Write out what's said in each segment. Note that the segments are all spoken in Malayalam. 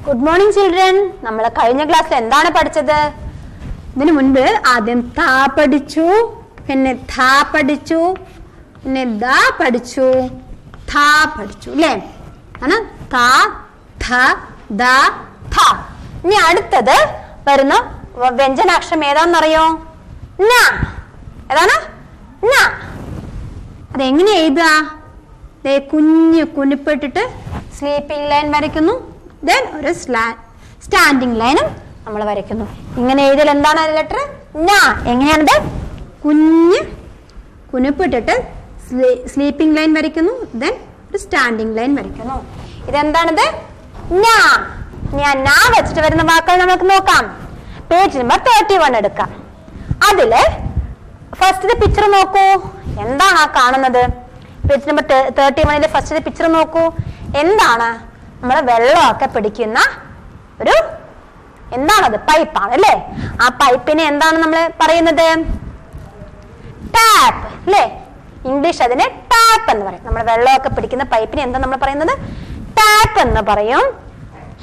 Good morning children. നമ്മൾ കഴിഞ്ഞ ക്ലാസ്സിൽ എന്താണ് പഠിച്ചത്? ഇതിനു മുൻപ് ആദ്യം താ പഠിച്ചു, പിന്നെ ഥാ പഠിച്ചു, പിന്നെ ദാ പഠിച്ചു, ഥാ പഠിച്ചു അല്ലേ? ആണ് താ ഥ ദ ഥ. ഇനി അടുത്തത് വരുന്ന വ്യഞ്ജനാക്ഷരം ഏതാണെന്നറിയോ? ന. ഏതാണ്? ന. അതെങ്ങനെ എഴുതുക? കുഞ്ഞ് കുനിപ്പിട്ടിട്ട് സ്ലീപ്പിംഗ് ലൈൻ വരയ്ക്കുന്നു, ദെൻ ഒരു സ്റ്റാൻഡിങ് ലൈനും നമ്മൾ വരയ്ക്കുന്നു. ഇങ്ങനെ എഴുതൽ എന്താണ് ലെറ്റർ? ന. എങ്ങനെയാണിത്? കുഞ്ഞ് കുനിപ്പിട്ടിട്ട് സ്ലീപ്പിംഗ് ലൈൻ വരയ്ക്കുന്നു, ദെൻ ഒരു സ്റ്റാൻഡിങ് ലൈൻ വരയ്ക്കുന്നു. ഇതെന്താണിത്? ന. ഞാൻ ന വെച്ചിട്ട് വരുന്ന വാക്കുകൾ നമുക്ക് നോക്കാം. പേജ് നമ്പർ 31 എടുക്കാം. അതില് ഫസ്റ്റ് പിക്ചർ നോക്കൂ. എന്താണ് ആ കാണുന്നത്? പേജ് നമ്പർ 31 ഫസ്റ്റ് പിക്ചർ നോക്കൂ. എന്താണ്? നമ്മൾ വെള്ളമൊക്കെ പിടിക്കുന്ന ഒരു എന്താണത്? പൈപ്പാണ് അല്ലേ? ആ പൈപ്പിനെ എന്താണ് നമ്മൾ പറയുന്നത്? ടാപ്പ് അല്ലേ? ഇംഗ്ലീഷ് അതിനെ ടാപ്പ് എന്ന് പറയും. നമ്മൾ വെള്ളമൊക്കെ പിടിക്കുന്ന പൈപ്പിനെ എന്താ നമ്മൾ പറയുന്നത്? ടാപ്പ് എന്ന് പറയും.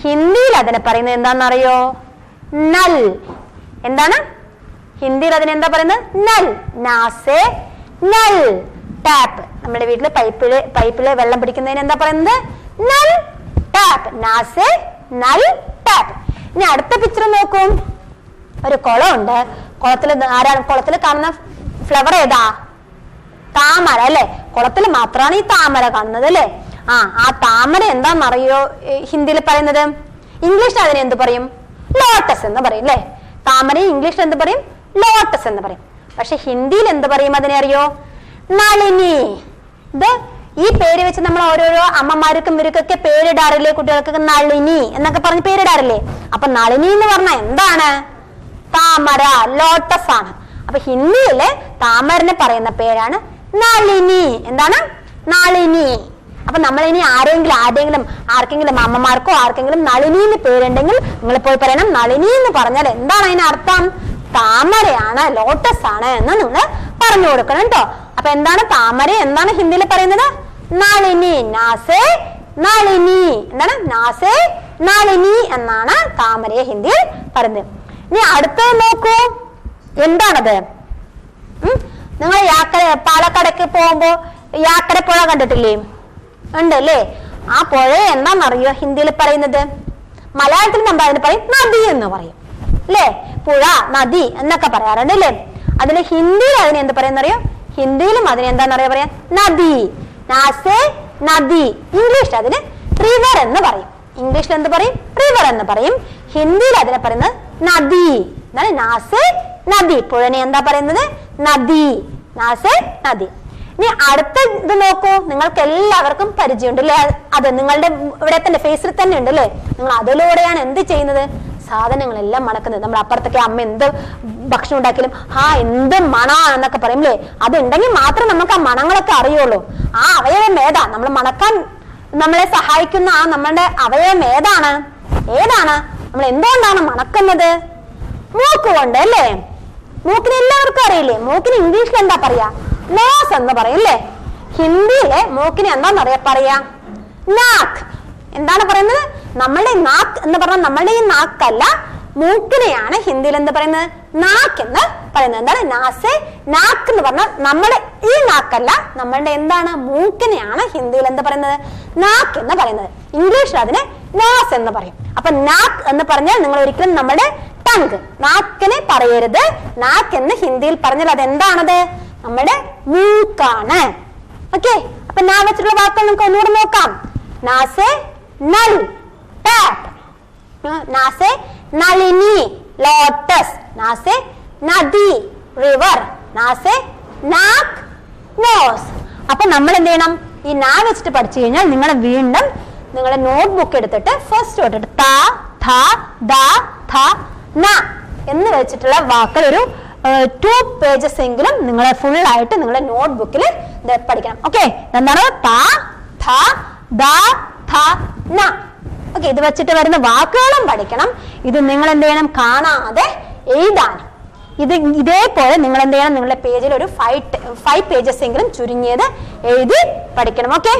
ഹിന്ദിയിൽ അതിനെ പറയുന്നത് എന്താണെന്നറിയോ? നൽ. എന്താണ് ഹിന്ദിയിൽ അതിനെന്താ പറയുന്നത്? നൽ. നാസെ നൽ. ടാപ്പ്. നമ്മുടെ വീട്ടില് പൈപ്പില് വെള്ളം പിടിക്കുന്നതിന് എന്താ പറയുന്നത്? നൽ ടാപ്പ്. നാസെ നൽ ടാപ്പ്. ഇനി അടുത്ത പിക്ചർ നോക്കൂ. ഒരു കുളമുണ്ട്. കുളത്തിൽ കാണുന്ന ഫ്ലവർ ഏതാ? താമര അല്ലെ? കുളത്തിൽ മാത്രമാണ് ഈ താമര കാണുന്നത് അല്ലെ? ആ താമര എന്താണെന്നറിയോ ഹിന്ദിയിൽ പറയുന്നത്? ഇംഗ്ലീഷിൽ അതിനെ എന്ത് പറയും? ലോട്ടസ് എന്ന് പറയും അല്ലെ? താമര ഇംഗ്ലീഷിൽ എന്ത് പറയും? ലോട്ടസ് എന്ന് പറയും. പക്ഷെ ഹിന്ദിയിൽ എന്ത് പറയും അതിനെ അറിയോ? നളിനി. ഇത് ഈ പേര് വെച്ച് നമ്മൾ ഓരോരോ അമ്മമാർക്കും ഇവർക്കൊക്കെ പേരിടാറില്ലേ? കുട്ടികൾക്കൊക്കെ നളിനി എന്നൊക്കെ പറഞ്ഞ് പേരിടാറില്ലേ? അപ്പൊ നളിനി എന്ന് പറഞ്ഞാൽ എന്താണ്? താമര, ലോട്ടസ് ആണ്. അപ്പൊ ഹിന്ദിയില് താമരനെ പറയുന്ന പേരാണ് നളിനി. എന്താണ്? നളിനി. അപ്പൊ നമ്മളിനി ആർക്കെങ്കിലും അമ്മമാർക്കോ ആർക്കെങ്കിലും നളിനി എന്ന് പേരുണ്ടെങ്കിൽ നിങ്ങൾ പോയി പറയണം നളിനി എന്ന് പറഞ്ഞാൽ എന്താണ് അതിനർത്ഥം? താമരയാണ്, ലോട്ടസ് ആണ് എന്ന് നിങ്ങൾ പറഞ്ഞു കൊടുക്കണം കേട്ടോ. അപ്പൊ എന്താണ് താമര? എന്താണ് ഹിന്ദിയിൽ പറയുന്നത്? നളിനി. നാസെ നളിനി. എന്താണ്? നാസെ നളിനി എന്നാണ് താമരയെ ഹിന്ദിയിൽ പറയുന്നത്. ഇനി അടുത്തത് നോക്കൂ. എന്താണത്? നിങ്ങൾ പാലക്കാടേക്ക് പോകുമ്പോ യാക്കര പുഴ കണ്ടിട്ടില്ലേ? ഉണ്ട് അല്ലേ? ആ പുഴ എന്താണെന്നറിയോ ഹിന്ദിയിൽ പറയുന്നത്? മലയാളത്തിൽ നമ്മൾ അതിന് പറയും നദി എന്ന് പറയും അല്ലേ? പുഴ, നദി എന്നൊക്കെ പറയാറുണ്ട് അല്ലേ? അതിന് ഹിന്ദിയിൽ അതിന് എന്ത് പറയുന്നറിയോ? ഹിന്ദിയിലും അതിന് എന്താണെന്നറിയോ പറയാ? നദി. നാസെ നദി. ഇംഗ്ലീഷിൽ അതിന് റിവർ എന്ന് പറയും. ഇംഗ്ലീഷിൽ എന്ത് പറയും? റിവർ എന്ന് പറയും. ഹിന്ദിയിൽ അതിനെ പറയുന്നത് നദി. എന്താണ്? നാസെ നദി. പുഴനെ എന്താ പറയുന്നത്? നദി. നാസെ നദി. ഇനി അടുത്ത ഇത് നോക്കൂ. നിങ്ങൾക്ക് എല്ലാവർക്കും പരിചയമുണ്ട് അല്ലേ? അത് നിങ്ങളുടെ ഇവിടെ തന്നെ ഫേസിൽ തന്നെ ഉണ്ട് അല്ലേ? നിങ്ങൾ അതിലൂടെയാണ് എന്ത് ചെയ്യുന്നത്? സാധനങ്ങളെല്ലാം മണക്കുന്നത്. നമ്മുടെ അപ്പുറത്തൊക്കെ അമ്മ എന്ത് ഭക്ഷണം ഉണ്ടാക്കിയാലും എന്ത് മണാണെന്നൊക്കെ പറയും അല്ലേ? അതുണ്ടെങ്കിൽ മാത്രം നമുക്ക് ആ മണങ്ങളൊക്കെ അറിയുള്ളൂ. ആ അവയവം ഏതാ? നമ്മൾ മണക്കാൻ നമ്മളെ സഹായിക്കുന്ന ആ നമ്മളുടെ അവയവം ഏതാണ്? നമ്മൾ എന്തുകൊണ്ടാണ് മണക്കുന്നത്? മൂക്ക് കൊണ്ട് അല്ലേ? മൂക്കിന് എല്ലാവർക്കും അറിയില്ലേ? മൂക്കിന് ഇംഗ്ലീഷിൽ എന്താ പറയാ? നോസ് എന്ന് പറയും അല്ലേ? ഹിന്ദിയിലെ മൂക്കിന് എന്താണെന്നറിയാ പറയാ? നാക്ക്. എന്താണ് പറയുന്നത്? നമ്മളുടെ നാക്ക് എന്ന് പറഞ്ഞാൽ നമ്മളുടെ ഈ നാക്കല്ല, മൂക്കിനെയാണ് ഹിന്ദിയിൽ എന്ത് പറയുന്നത്? നാക്ക് എന്ന് പറയുന്നത്. എന്താണ്? നാസെ നാക്ക് എന്ന് പറഞ്ഞാൽ നമ്മുടെ ഈ നാക്കല്ല, നമ്മളുടെ എന്താണ്? മൂക്കിനെയാണ് ഹിന്ദിയിൽ എന്ത് പറയുന്നത്? നാക്ക് എന്ന് പറയുന്നത്. ഇംഗ്ലീഷിൽ അതിനെ നോസ് എന്ന് പറയും. അപ്പൊ നാക്ക് എന്ന് പറഞ്ഞാൽ നിങ്ങൾ ഒരിക്കലും നമ്മുടെ ടങ്ക്, നാക്കിനെ പറയരുത്. നാക്ക് എന്ന് ഹിന്ദിയിൽ പറഞ്ഞാൽ അതെന്താണത്? നമ്മുടെ മൂക്കാണ്. ഓക്കെ. അപ്പൊ നാ വെച്ചിട്ടുള്ള വാക്കുകൾ നമുക്ക് ഒന്നുകൂടെ നോക്കാം. നാസെ നൽ ടാപ്പ്. നാസെ നളിനി ലോട്ടസ്. നാസെ നദി റിവർ. നാസെ നാക്ക് നോസ്. അപ്പൊ നമ്മൾ എന്ത് ചെയ്യണം? ഈ നാ വെച്ചിട്ട് പഠിച്ചു കഴിഞ്ഞാൽ നിങ്ങൾ വീണ്ടും നിങ്ങളുടെ നോട്ട്ബുക്ക് എടുത്തിട്ട് ഫസ്റ്റ് തൊട്ടിട്ട് ത ഥ ദ ഥ ന എന്ന് വെച്ചിട്ടുള്ള വാക്കുകൾ ഒരു 2 pages എങ്കിലും നിങ്ങളെ ഫുൾ ആയിട്ട് നിങ്ങളുടെ നോട്ട്ബുക്കിൽ പഠിക്കണം. ഓക്കെ. എന്താണ്? ത ഥ ദ ഥ ന. ഓക്കെ. ഇത് വെച്ചിട്ട് വരുന്ന വാക്കുകളും പഠിക്കണം. ഇത് നിങ്ങൾ എന്ത് ചെയ്യണം? കാണാതെ എഴുതാനും. ഇതേപോലെ നിങ്ങൾ എന്ത് ചെയ്യണം? നിങ്ങളുടെ പേജിൽ ഒരു 5 pages എങ്കിലും ചുരുങ്ങിയത് എഴുതി പഠിക്കണം. ഓക്കെ.